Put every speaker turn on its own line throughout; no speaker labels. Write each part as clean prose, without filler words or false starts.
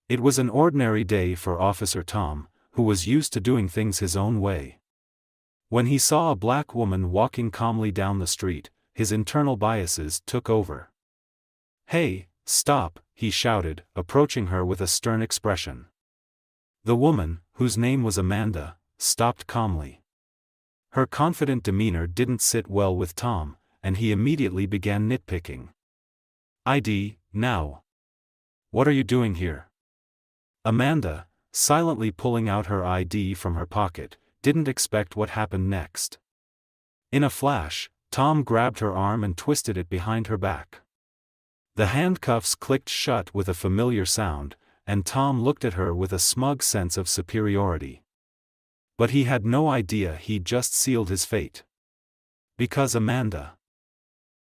It was an ordinary day for Officer Tom, who was used to doing things his own way. When he saw a black woman walking calmly down the street, his internal biases took over. "Hey, stop," he shouted, approaching her with a stern expression. The woman, whose name was Amanda, stopped calmly. Her confident demeanor didn't sit well with Tom, and he immediately began nitpicking. "ID, now. What are you doing here?" Amanda, silently pulling out her ID from her pocket, didn't expect what happened next. In a flash, Tom grabbed her arm and twisted it behind her back. The handcuffs clicked shut with a familiar sound, and Tom looked at her with a smug sense of superiority. But he had no idea he'd just sealed his fate. Because Amanda.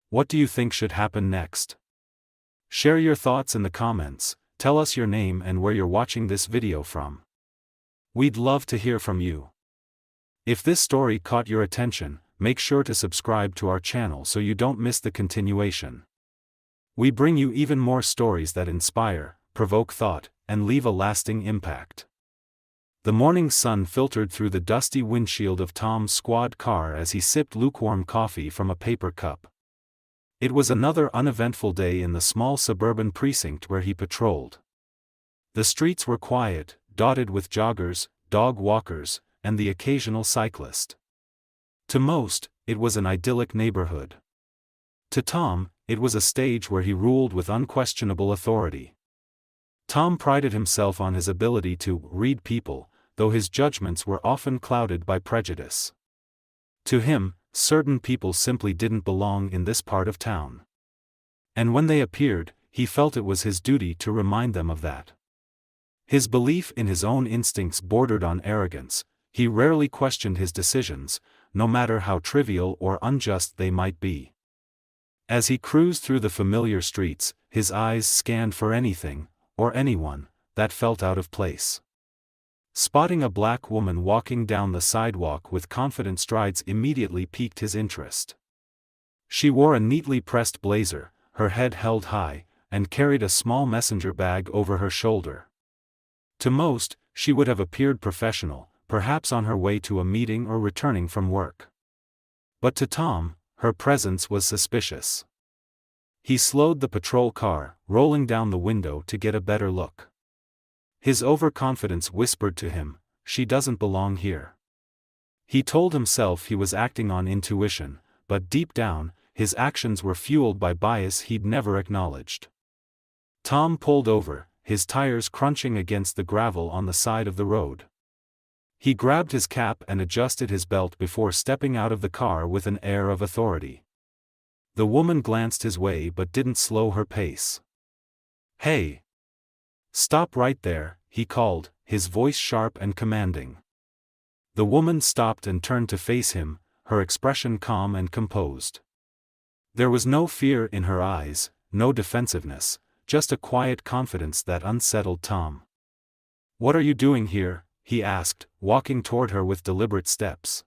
What do you think should happen next? Share your thoughts in the comments, tell us your name and where you're watching this video from. We'd love to hear from you. If this story caught your attention, make sure to subscribe to our channel so you don't miss the continuation. We bring you even more stories that inspire, provoke thought, and leave a lasting impact. The morning sun filtered through the dusty windshield of Tom's squad car as he sipped lukewarm coffee from a paper cup. It was another uneventful day in the small suburban precinct where he patrolled. The streets were quiet, dotted with joggers, dog walkers, and the occasional cyclist. To most, it was an idyllic neighborhood. To Tom, it was a stage where he ruled with unquestionable authority. Tom prided himself on his ability to read people, though his judgments were often clouded by prejudice. To him, certain people simply didn't belong in this part of town. And when they appeared, he felt it was his duty to remind them of that. His belief in his own instincts bordered on arrogance. He rarely questioned his decisions, no matter how trivial or unjust they might be. As he cruised through the familiar streets, his eyes scanned for anything, or anyone, that felt out of place. Spotting a black woman walking down the sidewalk with confident strides immediately piqued his interest. She wore a neatly pressed blazer, her head held high, and carried a small messenger bag over her shoulder. To most, she would have appeared professional, perhaps on her way to a meeting or returning from work. But to Tom, her presence was suspicious. He slowed the patrol car, rolling down the window to get a better look. His overconfidence whispered to him, "She doesn't belong here." He told himself he was acting on intuition, but deep down, his actions were fueled by bias he'd never acknowledged. Tom pulled over, his tires crunching against the gravel on the side of the road. He grabbed his cap and adjusted his belt before stepping out of the car with an air of authority. The woman glanced his way but didn't slow her pace. "Hey! Stop right there," he called, his voice sharp and commanding. The woman stopped and turned to face him, her expression calm and composed. There was no fear in her eyes, no defensiveness, just a quiet confidence that unsettled Tom. "What are you doing here?" he asked, walking toward her with deliberate steps.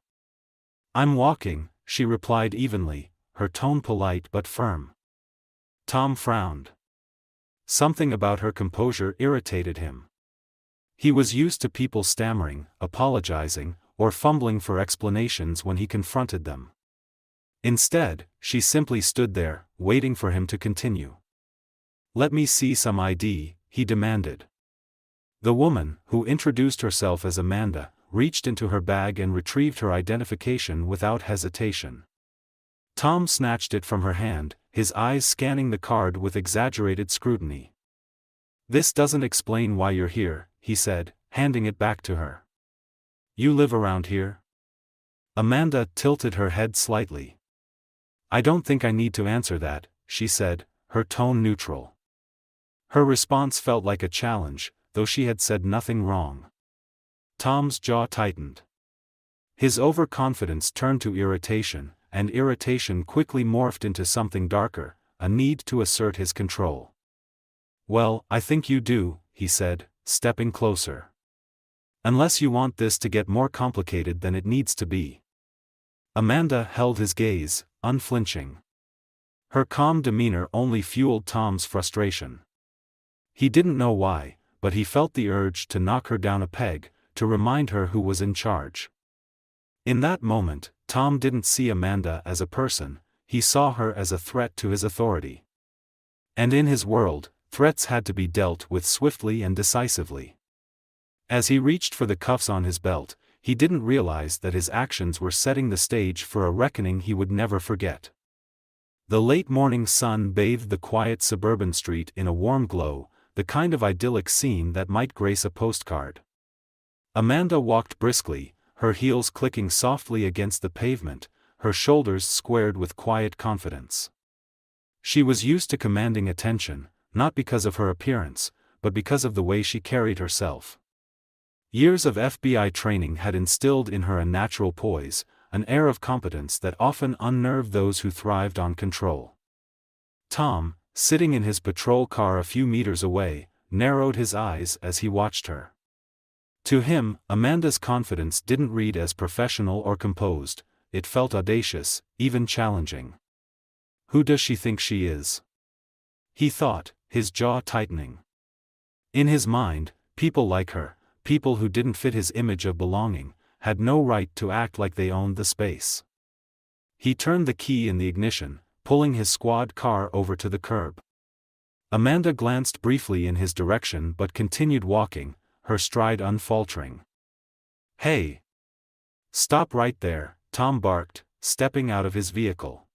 "I'm walking," she replied evenly, her tone polite but firm. Tom frowned. Something about her composure irritated him. He was used to people stammering, apologizing, or fumbling for explanations when he confronted them. Instead, she simply stood there, waiting for him to continue. "Let me see some ID," he demanded. The woman, who introduced herself as Amanda, reached into her bag and retrieved her identification without hesitation. Tom snatched it from her hand, his eyes scanning the card with exaggerated scrutiny. "This doesn't explain why you're here," he said, handing it back to her. "You live around here?" Amanda tilted her head slightly. "I don't think I need to answer that," she said, her tone neutral. Her response felt like a challenge, though she had said nothing wrong. Tom's jaw tightened. His overconfidence turned to irritation, and irritation quickly morphed into something darker, a need to assert his control. "Well, I think you do," he said, stepping closer. "Unless you want this to get more complicated than it needs to be." Amanda held his gaze, unflinching. Her calm demeanor only fueled Tom's frustration. He didn't know why, but he felt the urge to knock her down a peg, to remind her who was in charge. In that moment, Tom didn't see Amanda as a person, he saw her as a threat to his authority. And in his world, threats had to be dealt with swiftly and decisively. As he reached for the cuffs on his belt, he didn't realize that his actions were setting the stage for a reckoning he would never forget. The late morning sun bathed the quiet suburban street in a warm glow, the kind of idyllic scene that might grace a postcard. Amanda walked briskly, her heels clicking softly against the pavement, her shoulders squared with quiet confidence. She was used to commanding attention, not because of her appearance, but because of the way she carried herself. Years of FBI training had instilled in her a natural poise, an air of competence that often unnerved those who thrived on control. Tom, sitting in his patrol car a few meters away, narrowed his eyes as he watched her. To him, Amanda's confidence didn't read as professional or composed, it felt audacious, even challenging. Who does she think she is? He thought, his jaw tightening. In his mind, people like her, people who didn't fit his image of belonging, had no right to act like they owned the space. He turned the key in the ignition, pulling his squad car over to the curb. Amanda glanced briefly in his direction but continued walking, her stride unfaltering. "Hey! Stop right there," Tom barked, stepping out of his vehicle.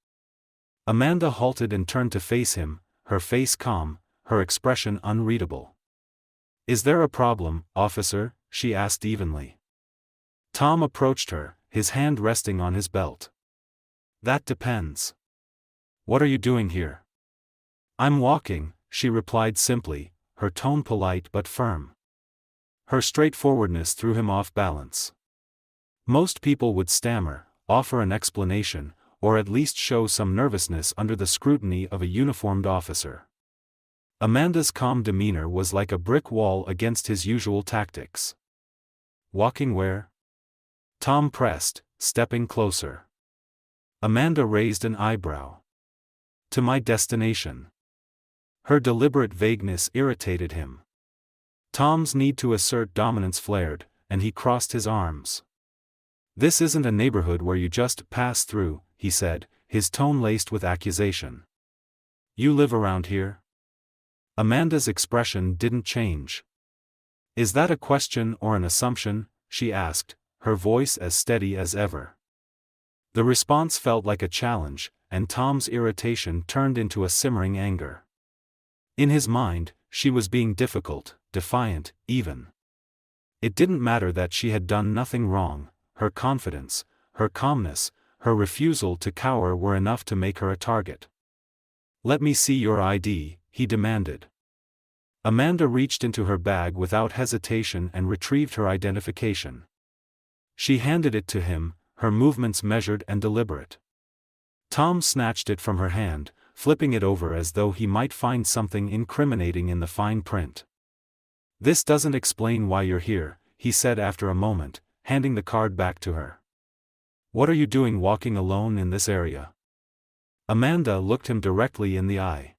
Amanda halted and turned to face him, her face calm, her expression unreadable. "Is there a problem, officer?" she asked evenly. Tom approached her, his hand resting on his belt. "That depends. What are you doing here?" "I'm walking," she replied simply, her tone polite but firm. Her straightforwardness threw him off balance. Most people would stammer, offer an explanation, or at least show some nervousness under the scrutiny of a uniformed officer. Amanda's calm demeanor was like a brick wall against his usual tactics. "Walking where?" Tom pressed, stepping closer. Amanda raised an eyebrow. "To my destination." Her deliberate vagueness irritated him. Tom's need to assert dominance flared, and he crossed his arms. "This isn't a neighborhood where you just pass through," he said, his tone laced with accusation. "You live around here?" Amanda's expression didn't change. "Is that a question or an assumption?" she asked, her voice as steady as ever. The response felt like a challenge, and Tom's irritation turned into a simmering anger. In his mind, she was being difficult, defiant, even. It didn't matter that she had done nothing wrong, her confidence, her calmness, her refusal to cower were enough to make her a target. "Let me see your ID," he demanded. Amanda reached into her bag without hesitation and retrieved her identification. She handed it to him, her movements measured and deliberate. Tom snatched it from her hand, flipping it over as though he might find something incriminating in the fine print. "This doesn't explain why you're here," he said after a moment, handing the card back to her. "What are you doing walking alone in this area?" Amanda looked him directly in the eye.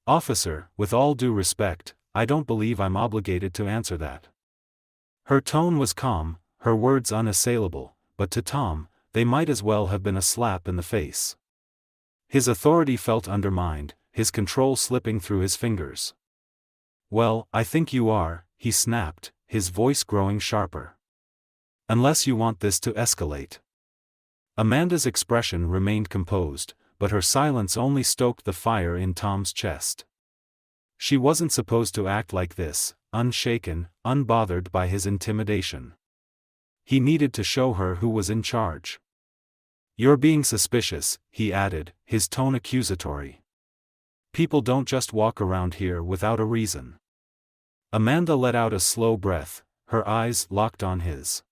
"Officer, with all due respect, I don't believe I'm obligated to answer that." Her tone was calm, her words unassailable, but to Tom, they might as well have been a slap in the face. His authority felt undermined, his control slipping through his fingers. "Well, I think you are," he snapped, his voice growing sharper. "Unless you want this to escalate." Amanda's expression remained composed, but her silence only stoked the fire in Tom's chest. She wasn't supposed to act like this, unshaken, unbothered by his intimidation. He needed to show her who was in charge. "You're being suspicious," he added, his tone accusatory. "People don't just walk around here without a reason." Amanda let out a slow breath, her eyes locked on his.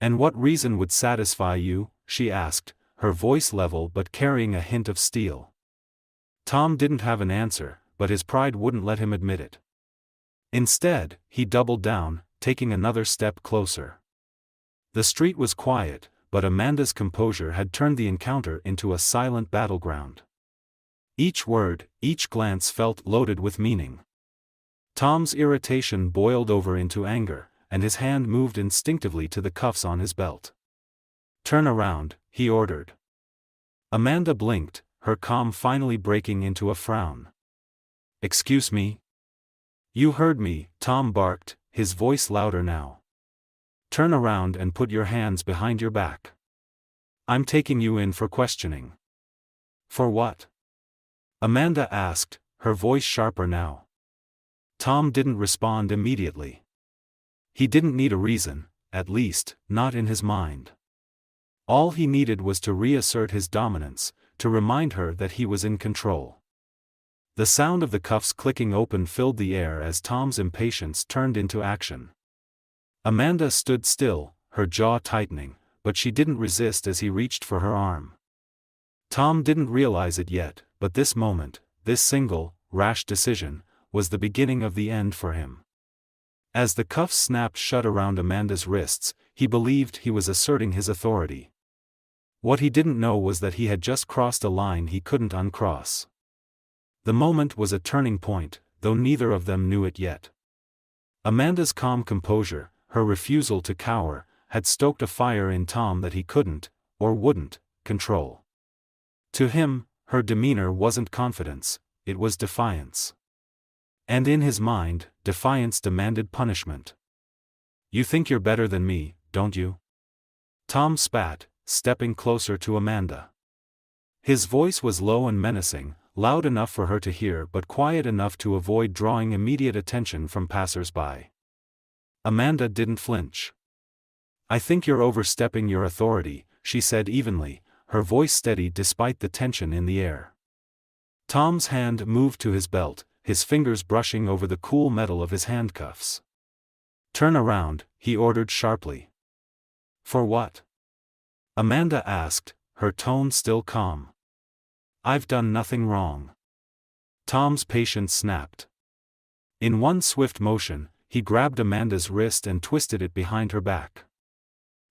"And what reason would satisfy you?" she asked, her voice level but carrying a hint of steel. Tom didn't have an answer, but his pride wouldn't let him admit it. Instead, he doubled down, taking another step closer. The street was quiet, but Amanda's composure had turned the encounter into a silent battleground. Each word, each glance felt loaded with meaning. Tom's irritation boiled over into anger, and his hand moved instinctively to the cuffs on his belt. "Turn around," he ordered. Amanda blinked, her calm finally breaking into a frown. "Excuse me?" "You heard me," Tom barked, his voice louder now. "Turn around and put your hands behind your back. I'm taking you in for questioning." "For what?" Amanda asked, her voice sharper now. Tom didn't respond immediately. He didn't need a reason, at least, not in his mind. All he needed was to reassert his dominance, to remind her that he was in control. The sound of the cuffs clicking open filled the air as Tom's impatience turned into action. Amanda stood still, her jaw tightening, but she didn't resist as he reached for her arm. Tom didn't realize it yet, but this moment, this single, rash decision, was the beginning of the end for him. As the cuffs snapped shut around Amanda's wrists, he believed he was asserting his authority. What he didn't know was that he had just crossed a line he couldn't uncross. The moment was a turning point, though neither of them knew it yet. Amanda's calm composure, her refusal to cower, had stoked a fire in Tom that he couldn't, or wouldn't, control. To him, her demeanor wasn't confidence, it was defiance. And in his mind, defiance demanded punishment. "You think you're better than me, don't you?" Tom spat, stepping closer to Amanda. His voice was low and menacing, loud enough for her to hear but quiet enough to avoid drawing immediate attention from passers-by. Amanda didn't flinch. "I think you're overstepping your authority," she said evenly, her voice steady despite the tension in the air. Tom's hand moved to his belt, his fingers brushing over the cool metal of his handcuffs. "Turn around," he ordered sharply. "For what?" Amanda asked, her tone still calm. "I've done nothing wrong." Tom's patience snapped. In one swift motion, he grabbed Amanda's wrist and twisted it behind her back.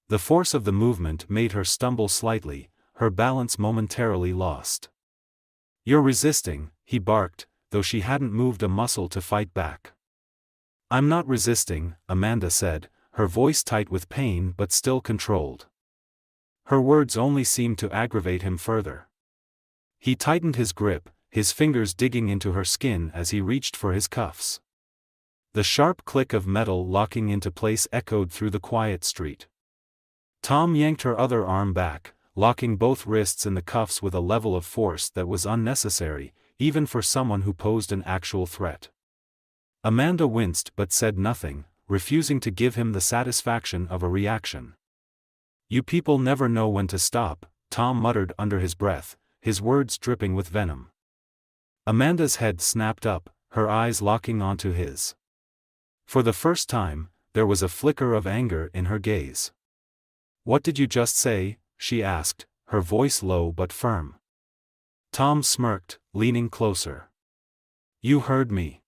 The force of the movement made her stumble slightly, her balance momentarily lost. "You're resisting," he barked, though she hadn't moved a muscle to fight back. "I'm not resisting," Amanda said, her voice tight with pain but still controlled. Her words only seemed to aggravate him further. He tightened his grip, his fingers digging into her skin as he reached for his cuffs. The sharp click of metal locking into place echoed through the quiet street. Tom yanked her other arm back, locking both wrists in the cuffs with a level of force that was unnecessary, even for someone who posed an actual threat. Amanda winced but said nothing, refusing to give him the satisfaction of a reaction. "You people never know when to stop," Tom muttered under his breath, his words dripping with venom. Amanda's head snapped up, her eyes locking onto his. For the first time, there was a flicker of anger in her gaze. "What did you just say?" she asked, her voice low but firm. Tom smirked, leaning closer. "You heard me."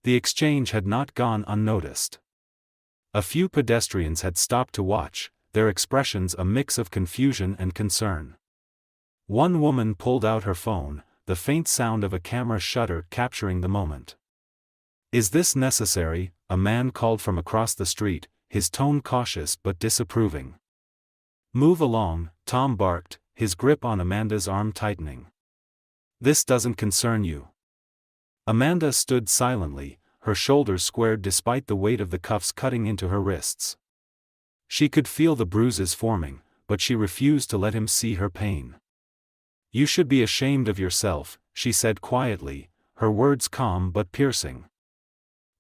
The exchange had not gone unnoticed. A few pedestrians had stopped to watch, their expressions a mix of confusion and concern. One woman pulled out her phone, the faint sound of a camera shutter capturing the moment. "Is this necessary?" a man called from across the street, his tone cautious but disapproving. "Move along," Tom barked, his grip on Amanda's arm tightening. "This doesn't concern you." Amanda stood silently, her shoulders squared despite the weight of the cuffs cutting into her wrists. She could feel the bruises forming, but she refused to let him see her pain. "You should be ashamed of yourself," she said quietly, her words calm but piercing.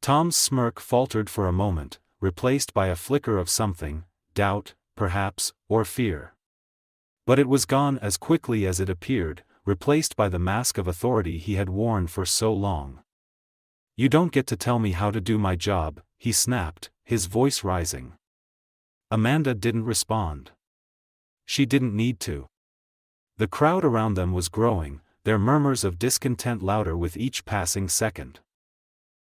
Tom's smirk faltered for a moment, replaced by a flicker of something, doubt, perhaps, or fear. But it was gone as quickly as it appeared, replaced by the mask of authority he had worn for so long. "You don't get to tell me how to do my job," he snapped, his voice rising. Amanda didn't respond. She didn't need to. The crowd around them was growing, their murmurs of discontent louder with each passing second.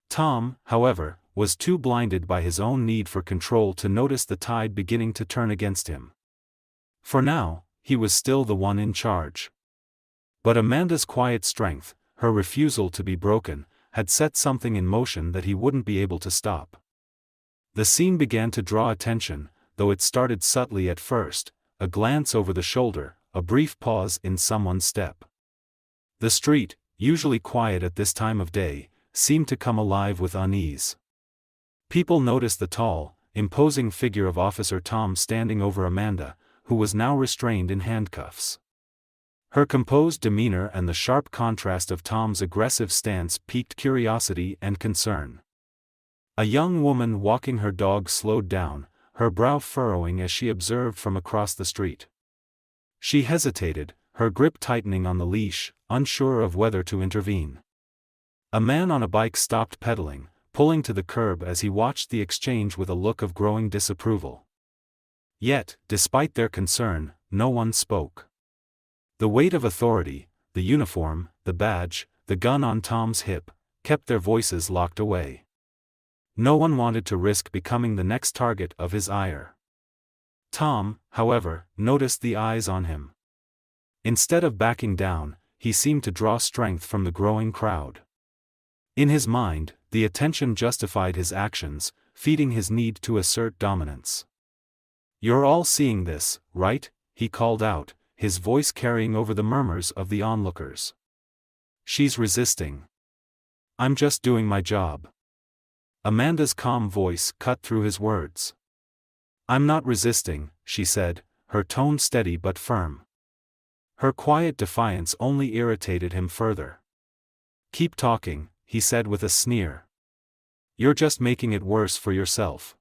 Tom, however, was too blinded by his own need for control to notice the tide beginning to turn against him. For now, he was still the one in charge. But Amanda's quiet strength, her refusal to be broken, had set something in motion that he wouldn't be able to stop. The scene began to draw attention, though it started subtly at first, a glance over the shoulder, a brief pause in someone's step. The street, usually quiet at this time of day, seemed to come alive with unease. People noticed the tall, imposing figure of Officer Tom standing over Amanda, who was now restrained in handcuffs. Her composed demeanor and the sharp contrast of Tom's aggressive stance piqued curiosity and concern. A young woman walking her dog slowed down, her brow furrowing as she observed from across the street. She hesitated, her grip tightening on the leash, unsure of whether to intervene. A man on a bike stopped pedaling, pulling to the curb as he watched the exchange with a look of growing disapproval. Yet, despite their concern, no one spoke. The weight of authority, the uniform, the badge, the gun on Tom's hip, kept their voices locked away. No one wanted to risk becoming the next target of his ire. Tom, however, noticed the eyes on him. Instead of backing down, he seemed to draw strength from the growing crowd. In his mind, the attention justified his actions, feeding his need to assert dominance. "You're all seeing this, right?" he called out, his voice carrying over the murmurs of the onlookers. "She's resisting. I'm just doing my job." Amanda's calm voice cut through his words. "I'm not resisting," she said, her tone steady but firm. Her quiet defiance only irritated him further. "Keep talking," he said with a sneer. "You're just making it worse for yourself."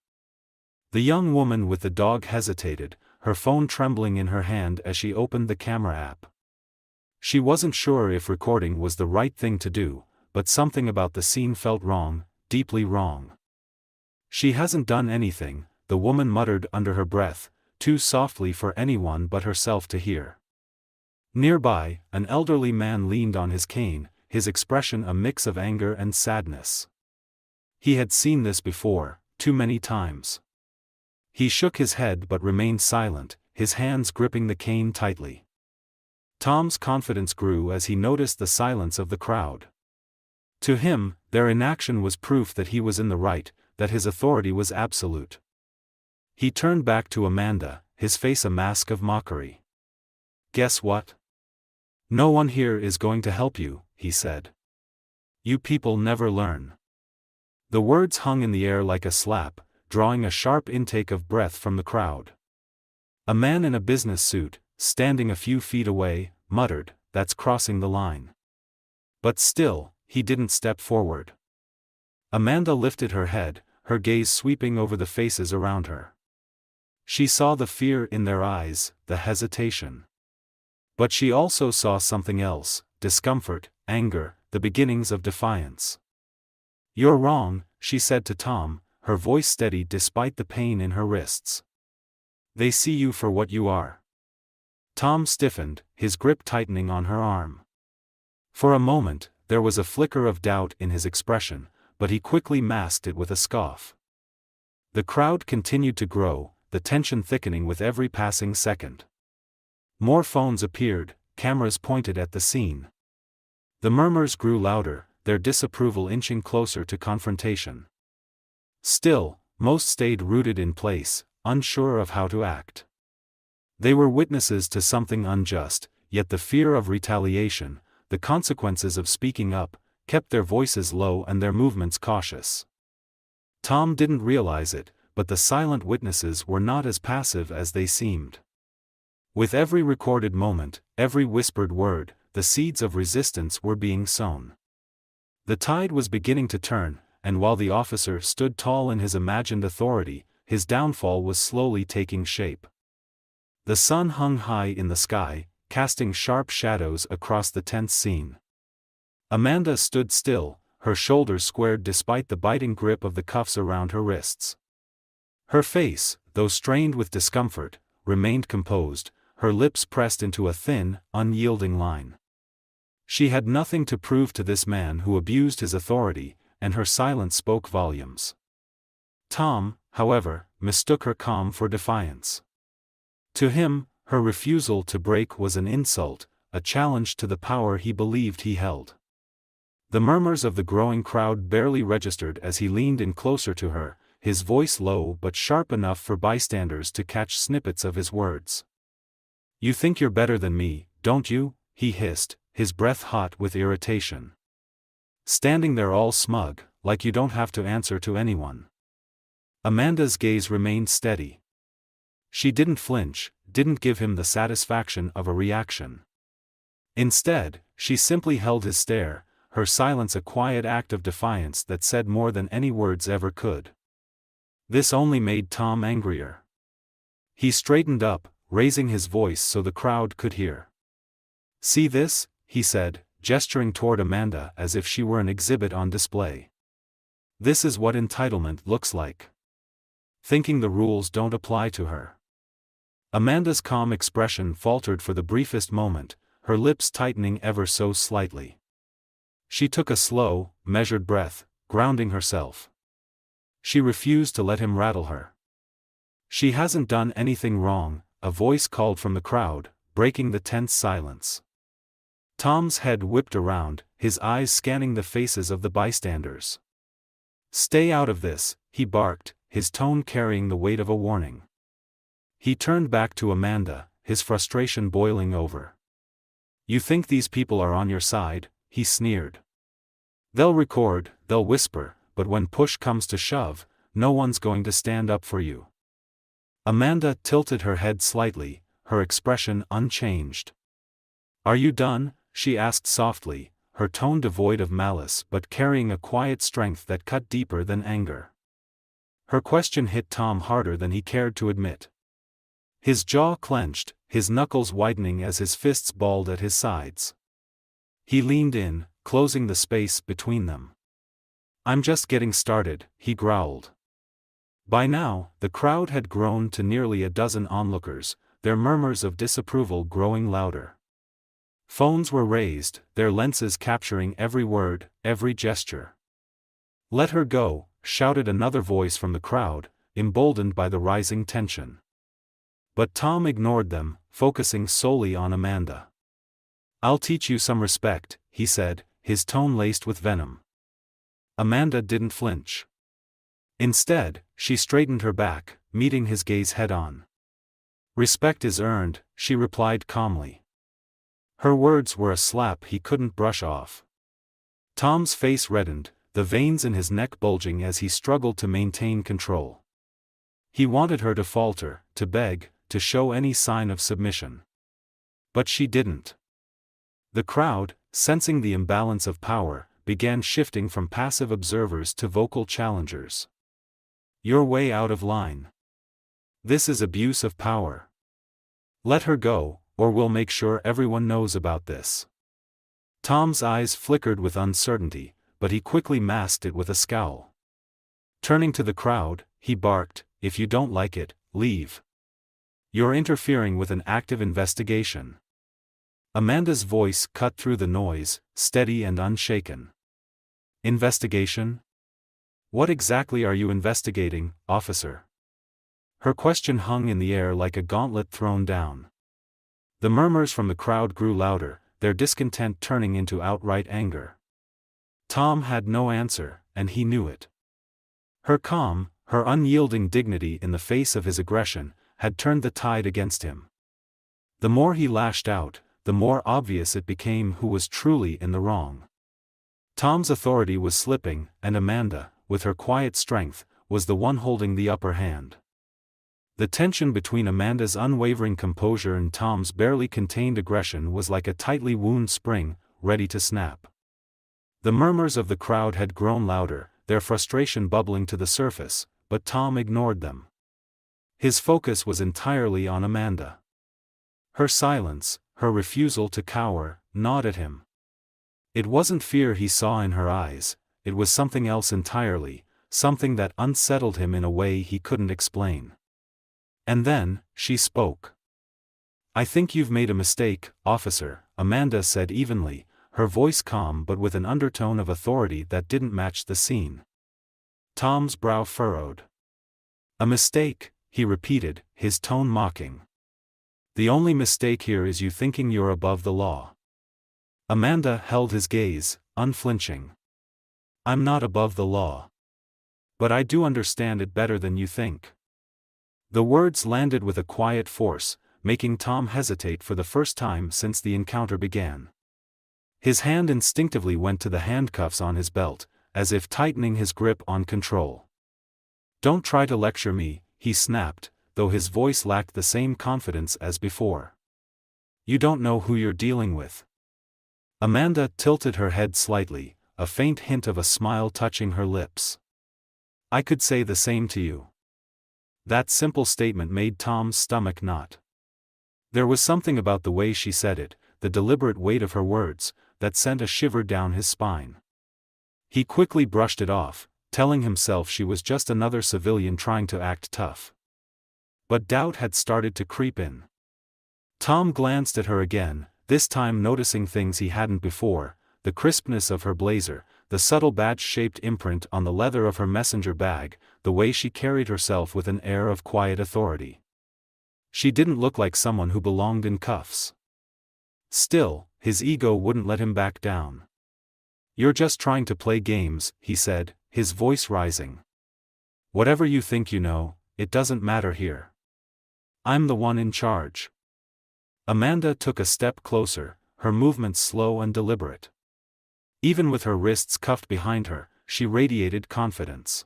The young woman with the dog hesitated, her phone trembling in her hand as she opened the camera app. She wasn't sure if recording was the right thing to do, but something about the scene felt wrong, deeply wrong. "She hasn't done anything," the woman muttered under her breath, too softly for anyone but herself to hear. Nearby, an elderly man leaned on his cane, his expression a mix of anger and sadness. He had seen this before, too many times. He shook his head but remained silent, his hands gripping the cane tightly. Tom's confidence grew as he noticed the silence of the crowd. To him, their inaction was proof that he was in the right, that his authority was absolute. He turned back to Amanda, his face a mask of mockery. "Guess what? No one here is going to help you," he said. "You people never learn." The words hung in the air like a slap, drawing a sharp intake of breath from the crowd. A man in a business suit, standing a few feet away, muttered, "That's crossing the line." But still, he didn't step forward. Amanda lifted her head, her gaze sweeping over the faces around her. She saw the fear in their eyes, the hesitation. But she also saw something else, discomfort, anger, the beginnings of defiance. "You're wrong," she said to Tom, her voice steady despite the pain in her wrists. "They see you for what you are." Tom stiffened, his grip tightening on her arm. For a moment, there was a flicker of doubt in his expression, but he quickly masked it with a scoff. The crowd continued to grow, the tension thickening with every passing second. More phones appeared, cameras pointed at the scene. The murmurs grew louder, their disapproval inching closer to confrontation. Still, most stayed rooted in place, unsure of how to act. They were witnesses to something unjust, yet the fear of retaliation, the consequences of speaking up, kept their voices low and their movements cautious. Tom didn't realize it, but the silent witnesses were not as passive as they seemed. With every recorded moment, every whispered word, the seeds of resistance were being sown. The tide was beginning to turn, and while the officer stood tall in his imagined authority, his downfall was slowly taking shape. The sun hung high in the sky, casting sharp shadows across the tense scene. Amanda stood still, her shoulders squared despite the biting grip of the cuffs around her wrists. Her face, though strained with discomfort, remained composed, her lips pressed into a thin, unyielding line. She had nothing to prove to this man who abused his authority, and her silence spoke volumes. Tom, however, mistook her calm for defiance. To him, her refusal to break was an insult, a challenge to the power he believed he held. The murmurs of the growing crowd barely registered as he leaned in closer to her, his voice low but sharp enough for bystanders to catch snippets of his words. "You think you're better than me, don't you?" he hissed, his breath hot with irritation. "Standing there all smug, like you don't have to answer to anyone." Amanda's gaze remained steady. She didn't flinch, didn't give him the satisfaction of a reaction. Instead, she simply held his stare, her silence a quiet act of defiance that said more than any words ever could. This only made Tom angrier. He straightened up, raising his voice so the crowd could hear. "See this?" he said, gesturing toward Amanda as if she were an exhibit on display. "This is what entitlement looks like. Thinking the rules don't apply to her." Amanda's calm expression faltered for the briefest moment, her lips tightening ever so slightly. She took a slow, measured breath, grounding herself. She refused to let him rattle her. "She hasn't done anything wrong," a voice called from the crowd, breaking the tense silence. Tom's head whipped around, his eyes scanning the faces of the bystanders. "Stay out of this," he barked, his tone carrying the weight of a warning. He turned back to Amanda, his frustration boiling over. "You think these people are on your side?" he sneered. "They'll record, they'll whisper, but when push comes to shove, no one's going to stand up for you." Amanda tilted her head slightly, her expression unchanged. "Are you done?" she asked softly, her tone devoid of malice but carrying a quiet strength that cut deeper than anger. Her question hit Tom harder than he cared to admit. His jaw clenched, his knuckles widening as his fists balled at his sides. He leaned in, closing the space between them. "I'm just getting started," he growled. By now, the crowd had grown to nearly a dozen onlookers, their murmurs of disapproval growing louder. Phones were raised, their lenses capturing every word, every gesture. "Let her go," shouted another voice from the crowd, emboldened by the rising tension. But Tom ignored them, focusing solely on Amanda. "I'll teach you some respect," he said, his tone laced with venom. Amanda didn't flinch. Instead, she straightened her back, meeting his gaze head-on. "Respect is earned," she replied calmly. Her words were a slap he couldn't brush off. Tom's face reddened, the veins in his neck bulging as he struggled to maintain control. He wanted her to falter, to beg, to show any sign of submission. But she didn't. The crowd, sensing the imbalance of power, began shifting from passive observers to vocal challengers. "You're way out of line. This is abuse of power. Let her go, or we'll make sure everyone knows about this." Tom's eyes flickered with uncertainty, but he quickly masked it with a scowl. Turning to the crowd, he barked, "If you don't like it, leave. You're interfering with an active investigation." Amanda's voice cut through the noise, steady and unshaken. "Investigation? What exactly are you investigating, officer?" Her question hung in the air like a gauntlet thrown down. The murmurs from the crowd grew louder, their discontent turning into outright anger. Tom had no answer, and he knew it. Her calm, her unyielding dignity in the face of his aggression, had turned the tide against him. The more he lashed out, the more obvious it became who was truly in the wrong. Tom's authority was slipping, and Amanda, with her quiet strength, was the one holding the upper hand. The tension between Amanda's unwavering composure and Tom's barely contained aggression was like a tightly wound spring, ready to snap. The murmurs of the crowd had grown louder, their frustration bubbling to the surface, but Tom ignored them. His focus was entirely on Amanda. Her silence, her refusal to cower, gnawed at him. It wasn't fear he saw in her eyes, it was something else entirely, something that unsettled him in a way he couldn't explain. And then, she spoke. "I think you've made a mistake, officer," Amanda said evenly, her voice calm but with an undertone of authority that didn't match the scene. Tom's brow furrowed. "A mistake," he repeated, his tone mocking. "The only mistake here is you thinking you're above the law." Amanda held his gaze, unflinching. I'm not above the law. But I do understand it better than you think. The words landed with a quiet force, making Tom hesitate for the first time since the encounter began. His hand instinctively went to the handcuffs on his belt, as if tightening his grip on control. "Don't try to lecture me," he snapped, though his voice lacked the same confidence as before. "You don't know who you're dealing with." Amanda tilted her head slightly, a faint hint of a smile touching her lips. "I could say the same to you." That simple statement made Tom's stomach knot. There was something about the way she said it, the deliberate weight of her words, that sent a shiver down his spine. He quickly brushed it off, telling himself she was just another civilian trying to act tough. But doubt had started to creep in. Tom glanced at her again, this time noticing things he hadn't before: the crispness of her blazer, the subtle badge-shaped imprint on the leather of her messenger bag, the way she carried herself with an air of quiet authority. She didn't look like someone who belonged in cuffs. Still, his ego wouldn't let him back down. "You're just trying to play games," he said, his voice rising. "Whatever you think you know, it doesn't matter here. I'm the one in charge." Amanda took a step closer, her movements slow and deliberate. Even with her wrists cuffed behind her, she radiated confidence.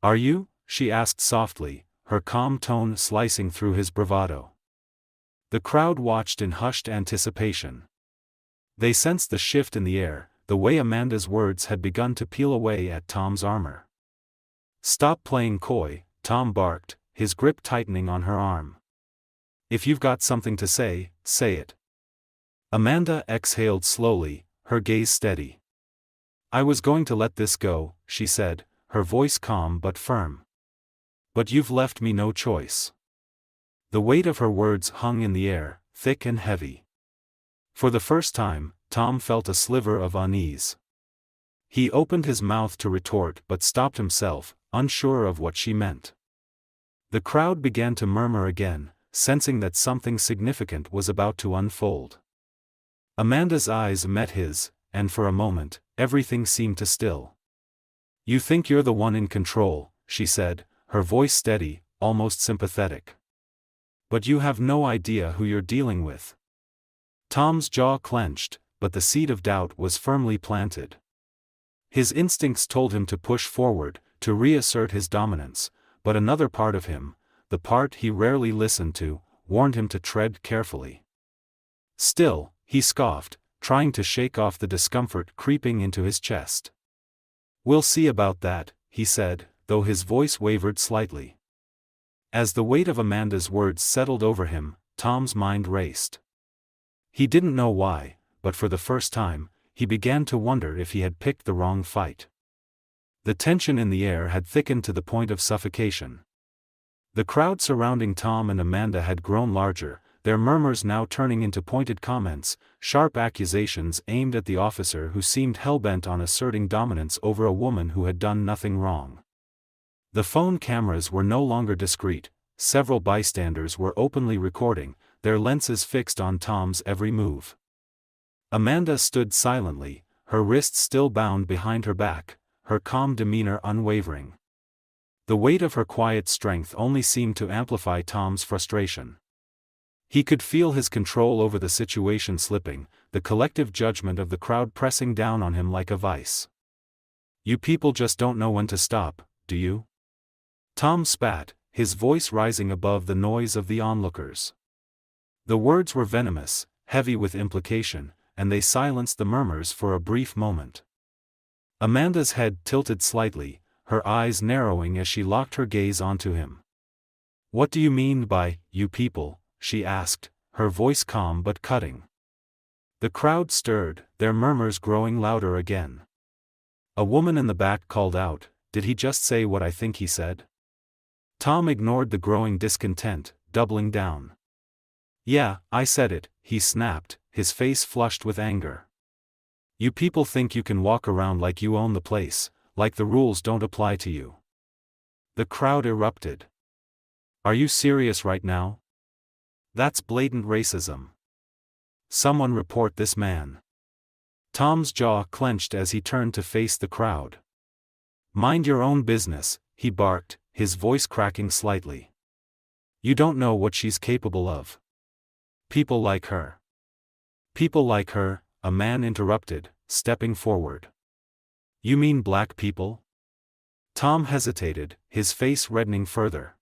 "Are you?" she asked softly, her calm tone slicing through his bravado. The crowd watched in hushed anticipation. They sensed the shift in the air, the way Amanda's words had begun to peel away at Tom's armor. "Stop playing coy," Tom barked, his grip tightening on her arm. "If you've got something to say, say it." Amanda exhaled slowly, her gaze steady. "I was going to let this go," she said, her voice calm but firm. "But you've left me no choice." The weight of her words hung in the air, thick and heavy. For the first time, Tom felt a sliver of unease. He opened his mouth to retort but stopped himself, unsure of what she meant. The crowd began to murmur again, sensing that something significant was about to unfold. Amanda's eyes met his, and for a moment, everything seemed to still. "You think you're the one in control," she said, her voice steady, almost sympathetic. "But you have no idea who you're dealing with." Tom's jaw clenched, but the seed of doubt was firmly planted. His instincts told him to push forward, to reassert his dominance, but another part of him, the part he rarely listened to, warned him to tread carefully. Still, he scoffed, trying to shake off the discomfort creeping into his chest. "We'll see about that," he said, though his voice wavered slightly. As the weight of Amanda's words settled over him, Tom's mind raced. He didn't know why, but for the first time, he began to wonder if he had picked the wrong fight. The tension in the air had thickened to the point of suffocation. The crowd surrounding Tom and Amanda had grown larger, their murmurs now turning into pointed comments, sharp accusations aimed at the officer who seemed hell-bent on asserting dominance over a woman who had done nothing wrong. The phone cameras were no longer discreet, several bystanders were openly recording, their lenses fixed on Tom's every move. Amanda stood silently, her wrists still bound behind her back, her calm demeanor unwavering. The weight of her quiet strength only seemed to amplify Tom's frustration. He could feel his control over the situation slipping, the collective judgment of the crowd pressing down on him like a vice. "You people just don't know when to stop, do you?" Tom spat, his voice rising above the noise of the onlookers. The words were venomous, heavy with implication, and they silenced the murmurs for a brief moment. Amanda's head tilted slightly, her eyes narrowing as she locked her gaze onto him. "What do you mean by, you people?" she asked, her voice calm but cutting. The crowd stirred, their murmurs growing louder again. A woman in the back called out, "Did he just say what I think he said?" Tom ignored the growing discontent, doubling down. "Yeah, I said it," he snapped, his face flushed with anger. "You people think you can walk around like you own the place, like the rules don't apply to you." The crowd erupted. "Are you serious right now? That's blatant racism. Someone report this man." Tom's jaw clenched as he turned to face the crowd. "Mind your own business," he barked, his voice cracking slightly. "You don't know what she's capable of. People like her." "People like her," a man interrupted, stepping forward. "You mean black people?" Tom hesitated, his face reddening further.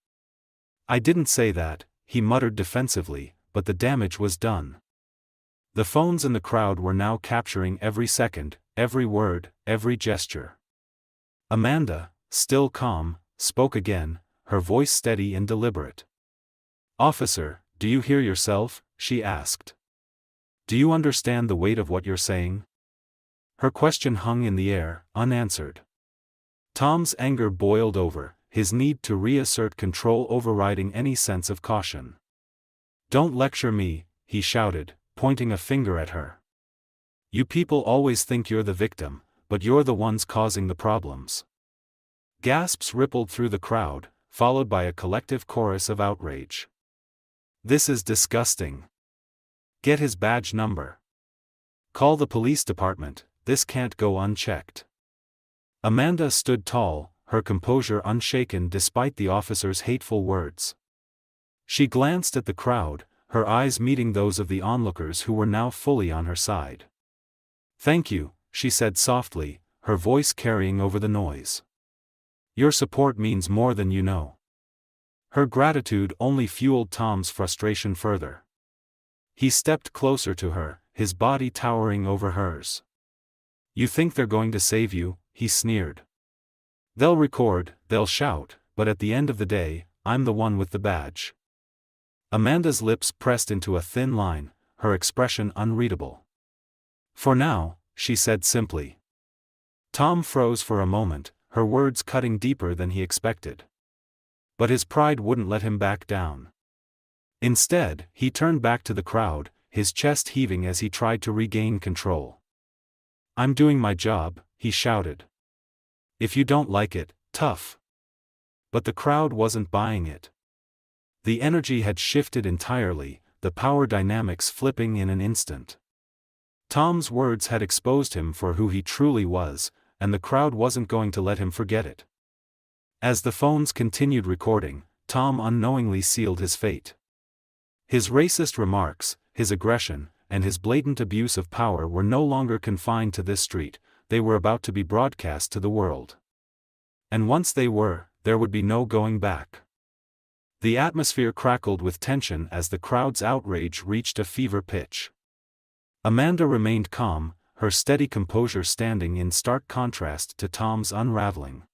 "I didn't say that," he muttered defensively, but the damage was done. The phones in the crowd were now capturing every second, every word, every gesture. Amanda, still calm, spoke again, her voice steady and deliberate. "Officer, do you hear yourself?" she asked. "Do you understand the weight of what you're saying?" Her question hung in the air, unanswered. Tom's anger boiled over, his need to reassert control overriding any sense of caution. "Don't lecture me," he shouted, pointing a finger at her. "You people always think you're the victim, but you're the ones causing the problems." Gasps rippled through the crowd, followed by a collective chorus of outrage. "This is disgusting. Get his badge number. Call the police department, this can't go unchecked." Amanda stood tall, her composure unshaken despite the officer's hateful words. She glanced at the crowd, her eyes meeting those of the onlookers who were now fully on her side. "Thank you," she said softly, her voice carrying over the noise. "Your support means more than you know." Her gratitude only fueled Tom's frustration further. He stepped closer to her, his body towering over hers. "You think they're going to save you?" he sneered. "They'll record, they'll shout, but at the end of the day, I'm the one with the badge." Amanda's lips pressed into a thin line, her expression unreadable. "For now," she said simply. Tom froze for a moment, her words cutting deeper than he expected. But his pride wouldn't let him back down. Instead, he turned back to the crowd, his chest heaving as he tried to regain control. "I'm doing my job," he shouted. "If you don't like it, tough." But the crowd wasn't buying it. The energy had shifted entirely, the power dynamics flipping in an instant. Tom's words had exposed him for who he truly was, and the crowd wasn't going to let him forget it. As the phones continued recording, Tom unknowingly sealed his fate. His racist remarks, his aggression, and his blatant abuse of power were no longer confined to this street, they were about to be broadcast to the world. And once they were, there would be no going back. The atmosphere crackled with tension as the crowd's outrage reached a fever pitch. Amanda remained calm, her steady composure standing in stark contrast to Tom's unraveling.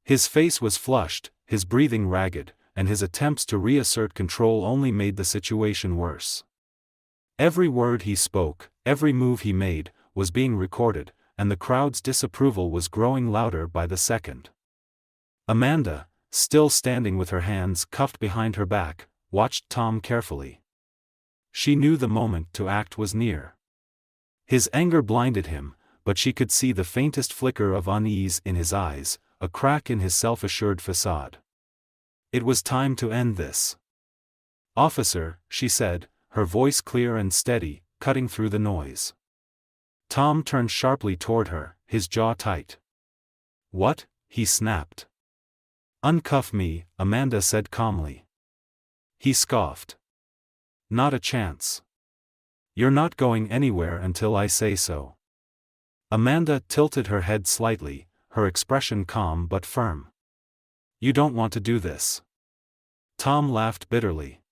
His face was flushed, his breathing ragged, and his attempts to reassert control only made the situation worse. Every word he spoke, every move he made, was being recorded, and the crowd's disapproval was growing louder by the second. Amanda, still standing with her hands cuffed behind her back, watched Tom carefully. She knew the moment to act was near. His anger blinded him, but she could see the faintest flicker of unease in his eyes, a crack in his self-assured facade. It was time to end this. "Officer," she said, her voice clear and steady, cutting through the noise. Tom turned sharply toward her, his jaw tight. "What?" he snapped. "Uncuff me," Amanda said calmly. He scoffed. "Not a chance. You're not going anywhere until I say so." Amanda tilted her head slightly, her expression calm but firm. "You don't want to do this." Tom laughed bitterly.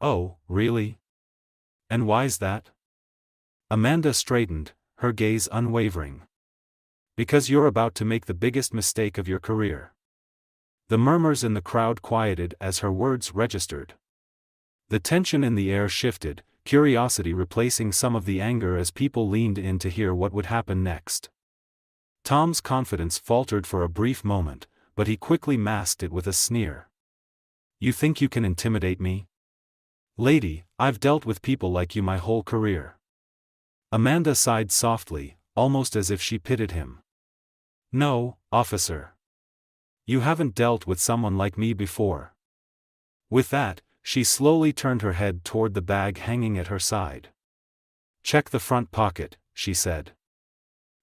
"Oh, really? And why's that?" Amanda straightened, her gaze unwavering. "Because you're about to make the biggest mistake of your career." The murmurs in the crowd quieted as her words registered. The tension in the air shifted, curiosity replacing some of the anger as people leaned in to hear what would happen next. Tom's confidence faltered for a brief moment, but he quickly masked it with a sneer. "You think you can intimidate me? Lady, I've dealt with people like you my whole career." Amanda sighed softly, almost as if she pitied him. "No, officer. You haven't dealt with someone like me before." With that, she slowly turned her head toward the bag hanging at her side. "Check the front pocket," she said.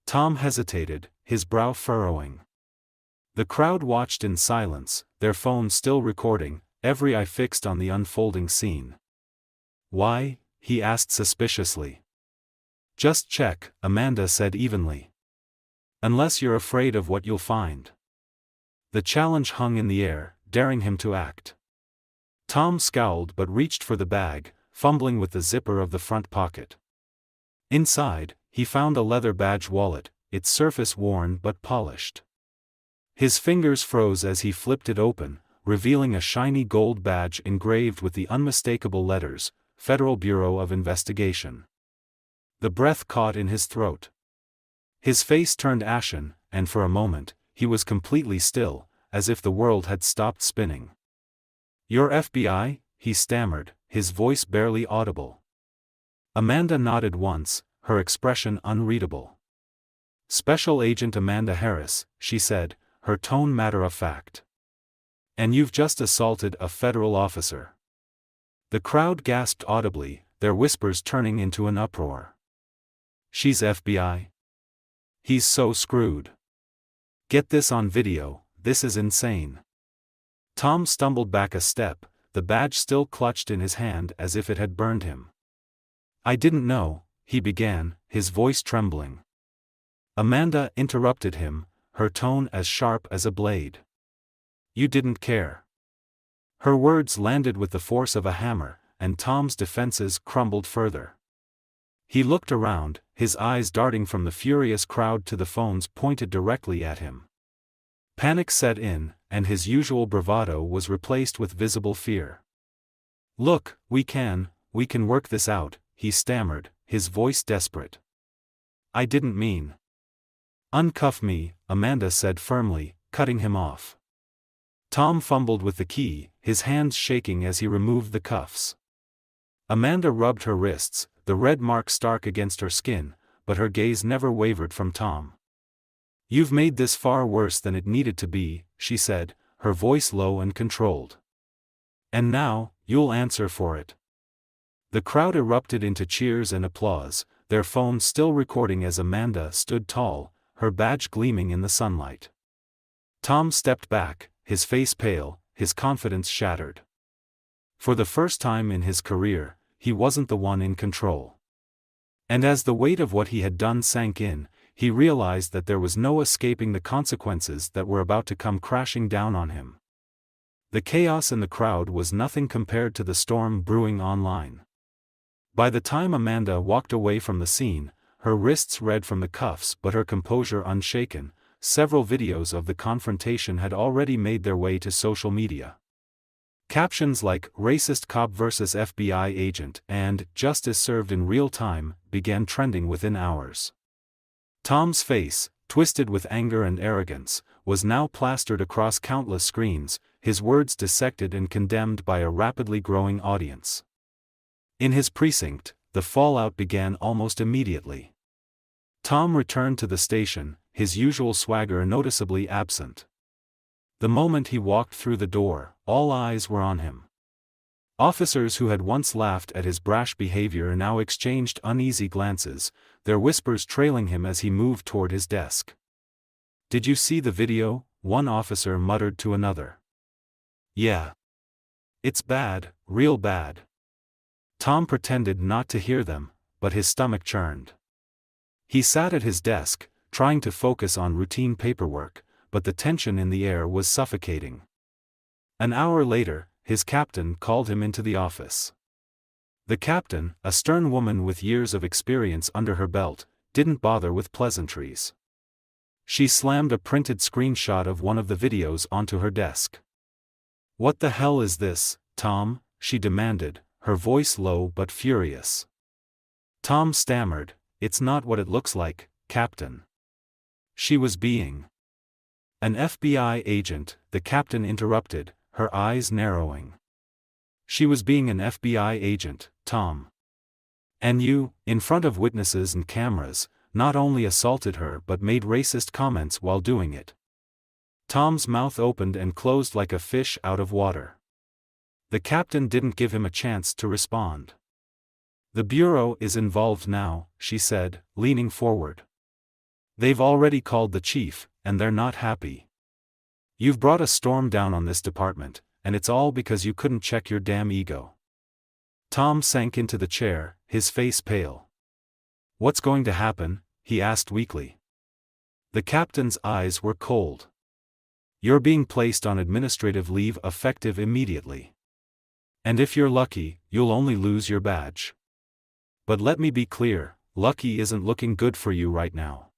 Tom hesitated, his brow furrowing. The crowd watched in silence, their phones still recording, every eye fixed on the unfolding scene. Why? He asked suspiciously. Just check, Amanda said evenly. Unless you're afraid of what you'll find. The challenge hung in the air, daring him to act. Tom scowled but reached for the bag, fumbling with the zipper of the front pocket. Inside, he found a leather badge wallet, its surface worn but polished. His fingers froze as he flipped it open, revealing a shiny gold badge engraved with the unmistakable letters, Federal Bureau of Investigation. The breath caught in his throat. His face turned ashen, and for a moment, he was completely still, as if the world had stopped spinning. "You're FBI?" he stammered, his voice barely audible. Amanda nodded once, her expression unreadable. "Special Agent Amanda Harris," she said, her tone matter-of-fact. "And you've just assaulted a federal officer." The crowd gasped audibly, their whispers turning into an uproar. "She's FBI? He's so screwed. Get this on video, this is insane." Tom stumbled back a step, the badge still clutched in his hand as if it had burned him. "I didn't know," he began, his voice trembling. Amanda interrupted him, her tone as sharp as a blade. "You didn't care." Her words landed with the force of a hammer, and Tom's defenses crumbled further. He looked around, his eyes darting from the furious crowd to the phones pointed directly at him. Panic set in, and his usual bravado was replaced with visible fear. "Look, we can work this out," he stammered, his voice desperate. "I didn't mean." "Uncuff me," Amanda said firmly, cutting him off. Tom fumbled with the key, his hands shaking as he removed the cuffs. Amanda rubbed her wrists, the red mark stark against her skin, but her gaze never wavered from Tom. "You've made this far worse than it needed to be," she said, her voice low and controlled. "And now, you'll answer for it." The crowd erupted into cheers and applause, their phones still recording as Amanda stood tall, her badge gleaming in the sunlight. Tom stepped back, his face pale, his confidence shattered. For the first time in his career, he wasn't the one in control. And as the weight of what he had done sank in, he realized that there was no escaping the consequences that were about to come crashing down on him. The chaos in the crowd was nothing compared to the storm brewing online. By the time Amanda walked away from the scene, her wrists red from the cuffs but her composure unshaken, several videos of the confrontation had already made their way to social media. Captions like "Racist Cop vs. FBI Agent" and "Justice Served in Real Time" began trending within hours. Tom's face, twisted with anger and arrogance, was now plastered across countless screens, his words dissected and condemned by a rapidly growing audience. In his precinct, the fallout began almost immediately. Tom returned to the station, his usual swagger noticeably absent. The moment he walked through the door, all eyes were on him. Officers who had once laughed at his brash behavior now exchanged uneasy glances, their whispers trailing him as he moved toward his desk. "Did you see the video?" one officer muttered to another. "Yeah. It's bad, real bad." Tom pretended not to hear them, but his stomach churned. He sat at his desk, trying to focus on routine paperwork, but the tension in the air was suffocating. An hour later, his captain called him into the office. The captain, a stern woman with years of experience under her belt, didn't bother with pleasantries. She slammed a printed screenshot of one of the videos onto her desk. "What the hell is this, Tom?" she demanded, her voice low but furious. Tom stammered, "It's not what it looks like, Captain." She was being an FBI agent, the captain interrupted, her eyes narrowing. "She was being an FBI agent, Tom. And you, in front of witnesses and cameras, not only assaulted her but made racist comments while doing it." Tom's mouth opened and closed like a fish out of water. The captain didn't give him a chance to respond. The Bureau is involved now, she said, leaning forward. They've already called the chief, and they're not happy. You've brought a storm down on this department, and it's all because you couldn't check your damn ego. Tom sank into the chair, his face pale. What's going to happen? He asked weakly. The captain's eyes were cold. You're being placed on administrative leave effective immediately. And if you're lucky, you'll only lose your badge. But let me be clear, lucky isn't looking good for you right now.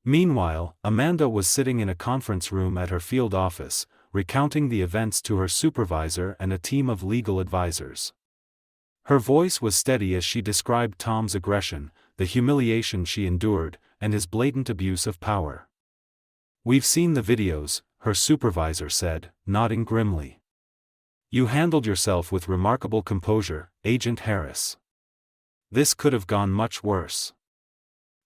Meanwhile, Amanda was sitting in a conference room at her field office, recounting the events to her supervisor and a team of legal advisors. Her voice was steady as she described Tom's aggression, the humiliation she endured, and his blatant abuse of power. We've seen the videos, her supervisor said, nodding grimly. You handled yourself with remarkable composure, Agent Harris. This could have gone much worse.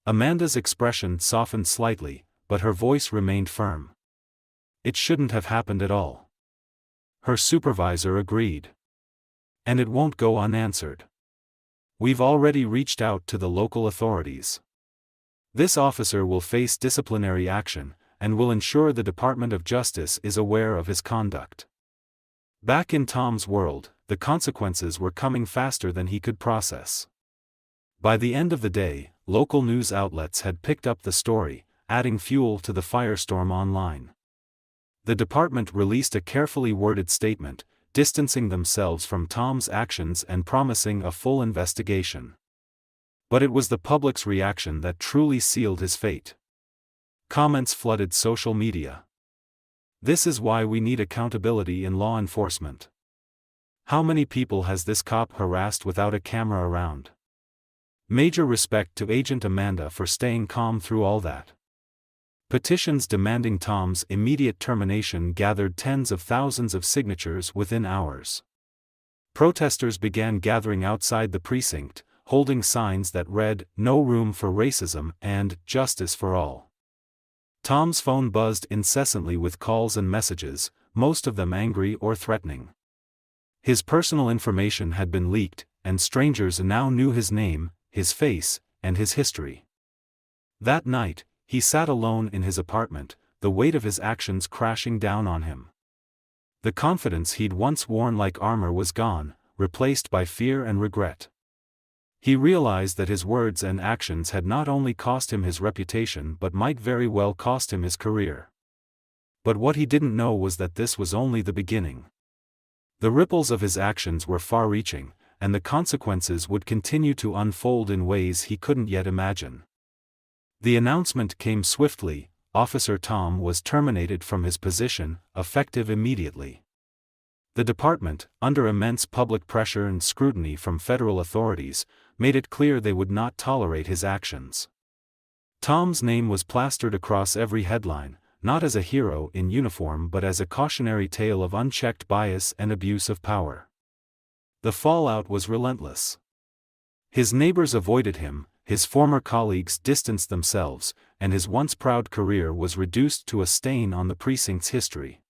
Amanda's expression softened slightly, but her voice remained firm. It shouldn't have happened at all. Her supervisor agreed. And it won't go unanswered. We've already reached out to the local authorities. This officer will face disciplinary action, and will ensure the Department of Justice is aware of his conduct. Back in Tom's world, the consequences were coming faster than he could process. By the end of the day, local news outlets had picked up the story, adding fuel to the firestorm online. The department released a carefully worded statement, distancing themselves from Tom's actions and promising a full investigation. But it was the public's reaction that truly sealed his fate. Comments flooded social media. This is why we need accountability in law enforcement. How many people has this cop harassed without a camera around? Major respect to Agent Amanda for staying calm through all that. Petitions demanding Tom's immediate termination gathered tens of thousands of signatures within hours. Protesters began gathering outside the precinct, holding signs that read, "No room for racism" and "Justice for all." Tom's phone buzzed incessantly with calls and messages, most of them angry or threatening. His personal information had been leaked, and strangers now knew his name, his face, and his history. That night, he sat alone in his apartment, the weight of his actions crashing down on him. The confidence he'd once worn like armor was gone, replaced by fear and regret. He realized that his words and actions had not only cost him his reputation but might very well cost him his career. But what he didn't know was that this was only the beginning. The ripples of his actions were far-reaching, and the consequences would continue to unfold in ways he couldn't yet imagine. The announcement came swiftly: Officer Tom was terminated from his position, effective immediately. The department, under immense public pressure and scrutiny from federal authorities, made it clear they would not tolerate his actions. Tom's name was plastered across every headline, not as a hero in uniform but as a cautionary tale of unchecked bias and abuse of power. The fallout was relentless. His neighbors avoided him, his former colleagues distanced themselves, and his once proud career was reduced to a stain on the precinct's history.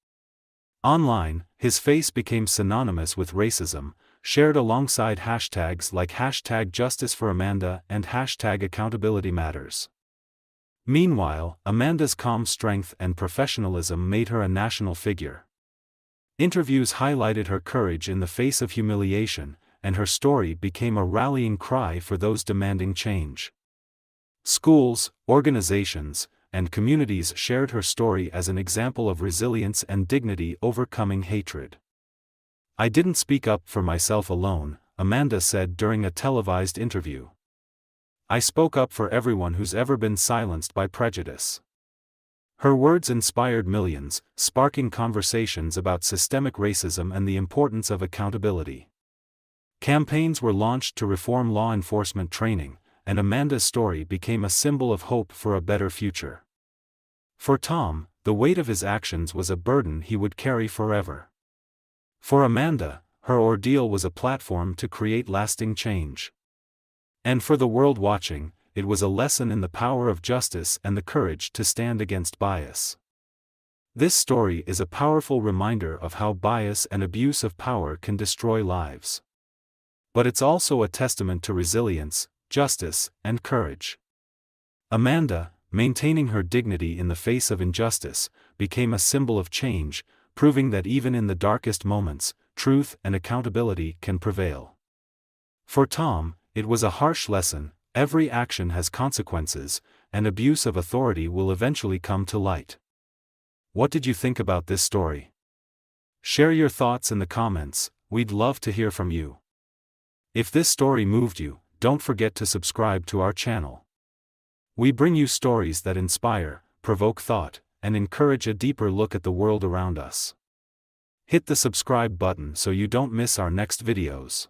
Online, his face became synonymous with racism, shared alongside hashtags like #JusticeForAmanda and #AccountabilityMatters. Meanwhile, Amanda's calm strength and professionalism made her a national figure. Interviews highlighted her courage in the face of humiliation, and her story became a rallying cry for those demanding change. Schools, organizations, and communities shared her story as an example of resilience and dignity overcoming hatred. "I didn't speak up for myself alone," Amanda said during a televised interview. "I spoke up for everyone who's ever been silenced by prejudice." Her words inspired millions, sparking conversations about systemic racism and the importance of accountability. Campaigns were launched to reform law enforcement training, and Amanda's story became a symbol of hope for a better future. For Tom, the weight of his actions was a burden he would carry forever. For Amanda, her ordeal was a platform to create lasting change. And for the world watching, it was a lesson in the power of justice and the courage to stand against bias. This story is a powerful reminder of how bias and abuse of power can destroy lives. But it's also a testament to resilience, justice, and courage. Amanda, maintaining her dignity in the face of injustice, became a symbol of change, proving that even in the darkest moments, truth and accountability can prevail. For Tom, it was a harsh lesson: every action has consequences, and abuse of authority will eventually come to light. What did you think about this story? Share your thoughts in the comments, we'd love to hear from you. If this story moved you, don't forget to subscribe to our channel. We bring you stories that inspire, provoke thought, and encourage a deeper look at the world around us. Hit the subscribe button so you don't miss our next videos.